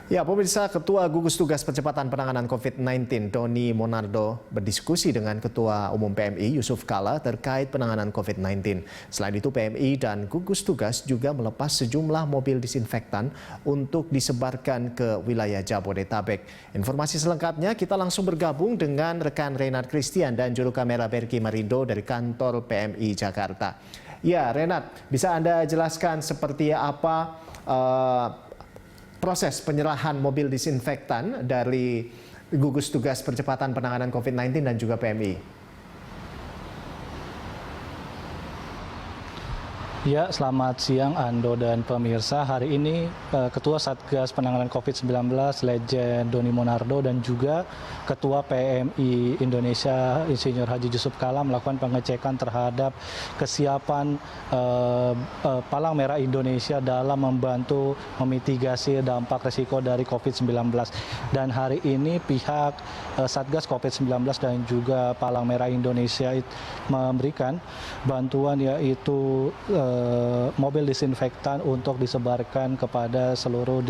Ya, pemirsa, Ketua Gugus Tugas Percepatan Penanganan COVID-19 Doni Monardo berdiskusi dengan Ketua Umum PMI Yusuf Kala terkait penanganan COVID-19. Selain itu, PMI dan Gugus Tugas juga melepas sejumlah mobil disinfektan untuk disebarkan ke wilayah Jabodetabek. Informasi selengkapnya kita langsung bergabung dengan rekan Renat Christian dan juru kamera Berki Marindo dari kantor PMI Jakarta. Ya, Renat, bisa Anda jelaskan seperti apa proses penyerahan mobil disinfektan dari Gugus Tugas Percepatan Penanganan COVID-19 dan juga PMI? Ya, selamat siang Ando dan pemirsa. Hari ini Ketua Satgas Penanganan COVID-19 Legend Doni Monardo dan juga Ketua PMI Indonesia Insinyur Haji Yusuf Kala melakukan pengecekan terhadap kesiapan Palang Merah Indonesia dalam membantu memitigasi dampak risiko dari COVID-19. Dan hari ini pihak Satgas COVID-19 dan juga Palang Merah Indonesia memberikan bantuan yaitu mobil disinfektan untuk disebarkan kepada seluruh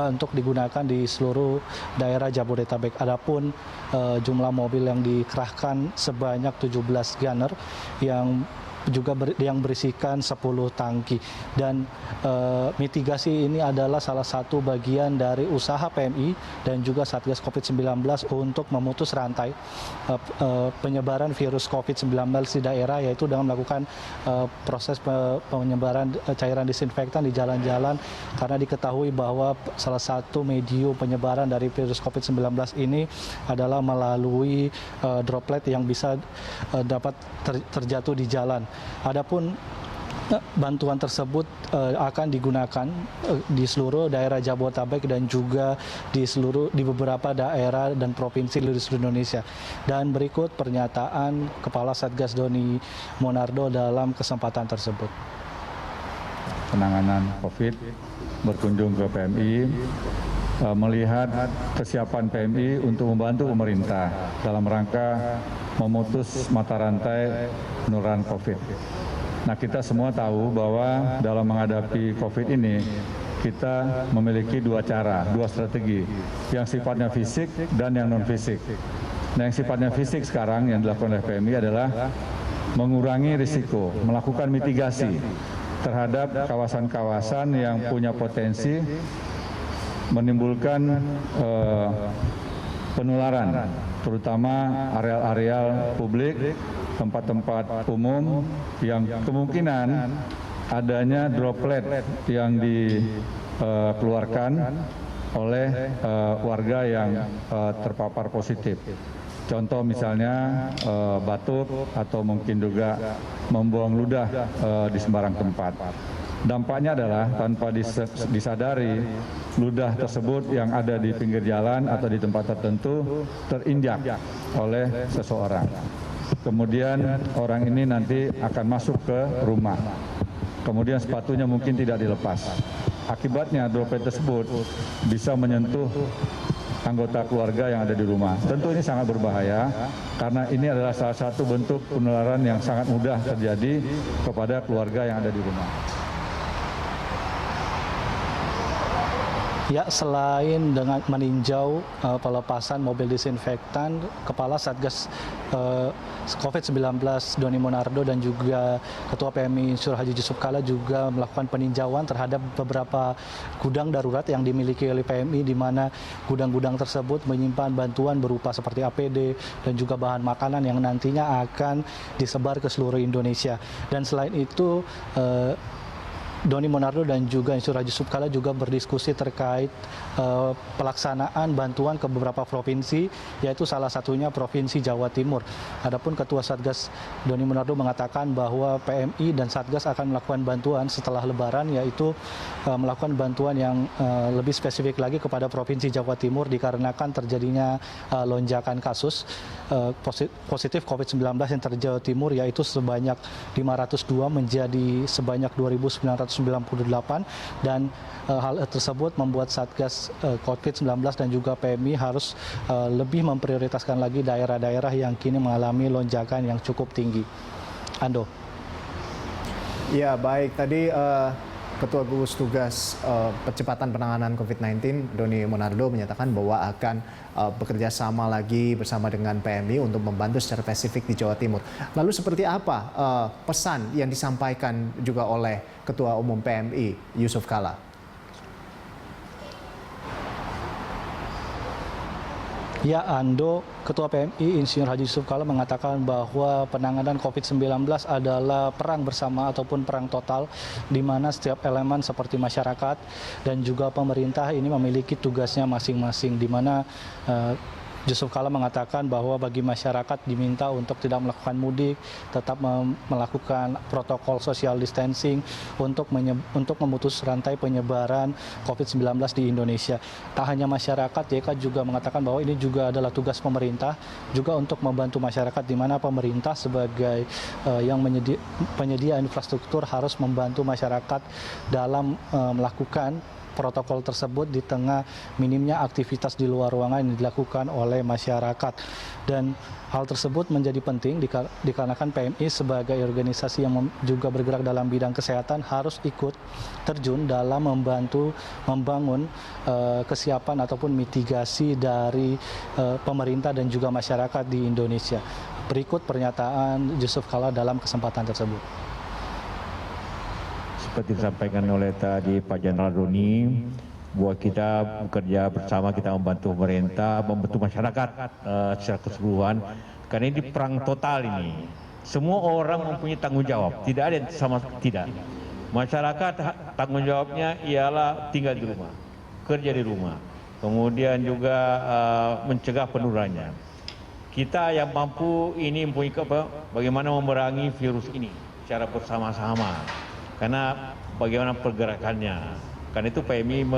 untuk digunakan di seluruh daerah Jabodetabek. Adapun jumlah mobil yang dikerahkan sebanyak 17 gunner yang berisikan 10 tangki, dan mitigasi ini adalah salah satu bagian dari usaha PMI dan juga Satgas COVID-19 untuk memutus rantai penyebaran virus COVID-19 di daerah, yaitu dengan melakukan proses penyebaran cairan disinfektan di jalan-jalan, karena diketahui bahwa salah satu medium penyebaran dari virus COVID-19 ini adalah melalui droplet yang bisa dapat terjatuh di jalan. Adapun bantuan tersebut akan digunakan di seluruh daerah Jabodetabek dan juga di beberapa daerah dan provinsi di seluruh Indonesia. Dan berikut pernyataan Kepala Satgas Doni Monardo dalam kesempatan tersebut. Penanganan COVID berkunjung ke PMI, melihat kesiapan PMI untuk membantu pemerintah dalam rangka memutus mata rantai penularan COVID. Nah, kita semua tahu bahwa dalam menghadapi COVID ini kita memiliki dua cara, dua strategi, yang sifatnya fisik dan yang non-fisik. Nah, yang sifatnya fisik sekarang yang dilakukan oleh PMI adalah mengurangi risiko, melakukan mitigasi terhadap kawasan-kawasan yang punya potensi menimbulkan penularan, terutama areal-areal publik, tempat-tempat umum yang kemungkinan adanya droplet yang dikeluarkan oleh warga yang terpapar positif. Contoh misalnya batuk atau mungkin juga membuang ludah di sembarang tempat. Dampaknya adalah tanpa disadari, ludah tersebut yang ada di pinggir jalan atau di tempat tertentu terinjak oleh seseorang. Kemudian orang ini nanti akan masuk ke rumah. Kemudian sepatunya mungkin tidak dilepas. Akibatnya droplet tersebut bisa menyentuh anggota keluarga yang ada di rumah. Tentu ini sangat berbahaya karena ini adalah salah satu bentuk penularan yang sangat mudah terjadi kepada keluarga yang ada di rumah. Ya, selain dengan meninjau pelepasan mobil disinfektan, Kepala Satgas COVID-19 Doni Monardo dan juga Ketua PMI Insinyur Haji Yusuf Kala juga melakukan peninjauan terhadap beberapa gudang darurat yang dimiliki oleh PMI, di mana gudang-gudang tersebut menyimpan bantuan berupa seperti APD dan juga bahan makanan yang nantinya akan disebar ke seluruh Indonesia. Dan selain itu, Doni Monardo dan juga Insinyur Haji Yusuf Kala juga berdiskusi terkait pelaksanaan bantuan ke beberapa provinsi, yaitu salah satunya Provinsi Jawa Timur. Adapun Ketua Satgas Doni Monardo mengatakan bahwa PMI dan Satgas akan melakukan bantuan setelah Lebaran, yaitu melakukan bantuan yang lebih spesifik lagi kepada Provinsi Jawa Timur dikarenakan terjadinya lonjakan kasus positif COVID-19 yang terjadi di Jawa Timur, yaitu sebanyak 502 menjadi sebanyak 2.998, dan hal tersebut membuat Satgas COVID-19 dan juga PMI harus lebih memprioritaskan lagi daerah-daerah yang kini mengalami lonjakan yang cukup tinggi. Ando. Ya, baik. Tadi Ketua Gugus Tugas Percepatan Penanganan COVID-19 Doni Monardo menyatakan bahwa akan bekerja sama lagi bersama dengan PMI untuk membantu secara spesifik di Jawa Timur. Lalu seperti apa pesan yang disampaikan juga oleh Ketua Umum PMI Yusuf Kala? Ya, Ando, Ketua PMI Insinyur Haji Yusuf Kala mengatakan bahwa penanganan COVID-19 adalah perang bersama ataupun perang total, di mana setiap elemen seperti masyarakat dan juga pemerintah ini memiliki tugasnya masing-masing, di mana Yusuf Kala mengatakan bahwa bagi masyarakat diminta untuk tidak melakukan mudik, tetap melakukan protokol social distancing untuk memutus rantai penyebaran COVID-19 di Indonesia. Tak hanya masyarakat, YK juga mengatakan bahwa ini juga adalah tugas pemerintah, juga untuk membantu masyarakat, di mana pemerintah sebagai yang penyedia infrastruktur harus membantu masyarakat dalam melakukan protokol tersebut di tengah minimnya aktivitas di luar ruangan yang dilakukan oleh masyarakat. Dan hal tersebut menjadi penting dikarenakan PMI sebagai organisasi yang juga bergerak dalam bidang kesehatan harus ikut terjun dalam membantu membangun kesiapan ataupun mitigasi dari pemerintah dan juga masyarakat di Indonesia. Berikut pernyataan Yusuf Kala dalam kesempatan tersebut. Seperti disampaikan oleh tadi Pak Jenderal Doni, bahwa kita bekerja bersama, kita membantu pemerintah, membantu masyarakat secara keseluruhan. Karena ini perang total ini. Semua orang mempunyai tanggung jawab, tidak ada yang sama tidak. Masyarakat tanggung jawabnya ialah tinggal di rumah, kerja di rumah, kemudian juga mencegah penularannya. Kita yang mampu ini mempunyai bagaimana memerangi virus ini secara bersama-sama. Karena bagaimana pergerakannya, karena itu PMI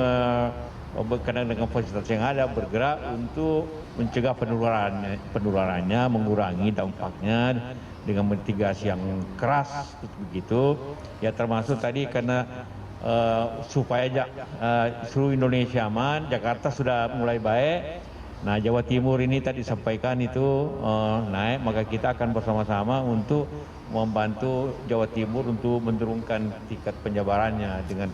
berkenaan dengan fasilitas yang ada bergerak untuk mencegah penularannya, mengurangi dampaknya dengan mitigasi yang keras begitu. Ya termasuk tadi karena supaya seluruh Indonesia aman, Jakarta sudah mulai baik. Nah, Jawa Timur ini tadi disampaikan itu naik, maka kita akan bersama-sama untuk membantu Jawa Timur untuk menurunkan tingkat penyebarannya dengan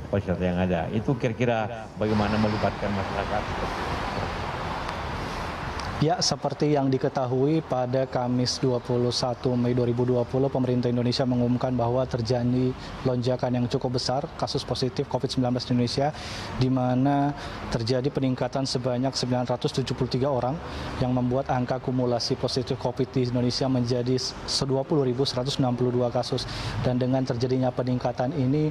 fasilitas yang ada. Itu kira-kira bagaimana melibatkan masyarakat. Ya, seperti yang diketahui pada Kamis 21 Mei 2020, pemerintah Indonesia mengumumkan bahwa terjadi lonjakan yang cukup besar kasus positif COVID-19 di Indonesia, di mana terjadi peningkatan sebanyak 973 orang yang membuat angka akumulasi positif COVID di Indonesia menjadi 20.162 kasus. Dan dengan terjadinya peningkatan ini,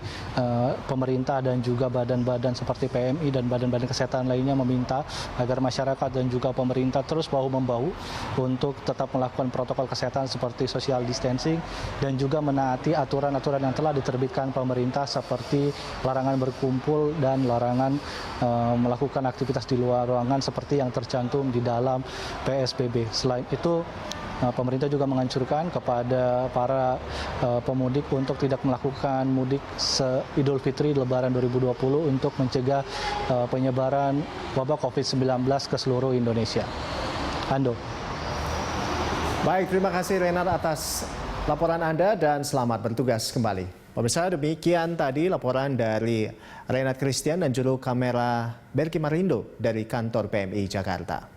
pemerintah dan juga badan-badan seperti PMI dan badan-badan kesehatan lainnya meminta agar masyarakat dan juga pemerintah terus bahu-membahu untuk tetap melakukan protokol kesehatan seperti social distancing dan juga menaati aturan-aturan yang telah diterbitkan pemerintah seperti larangan berkumpul dan larangan melakukan aktivitas di luar ruangan seperti yang tercantum di dalam PSBB. Selain itu, pemerintah juga menganjurkan kepada para pemudik untuk tidak melakukan mudik Idul Fitri Lebaran 2020 untuk mencegah penyebaran wabah COVID-19 ke seluruh Indonesia. Ando. Baik, terima kasih Renat atas laporan Anda dan selamat bertugas kembali. Pemirsa, demikian tadi laporan dari Renat Christian dan juru kamera Berki Marindo dari kantor PMI Jakarta.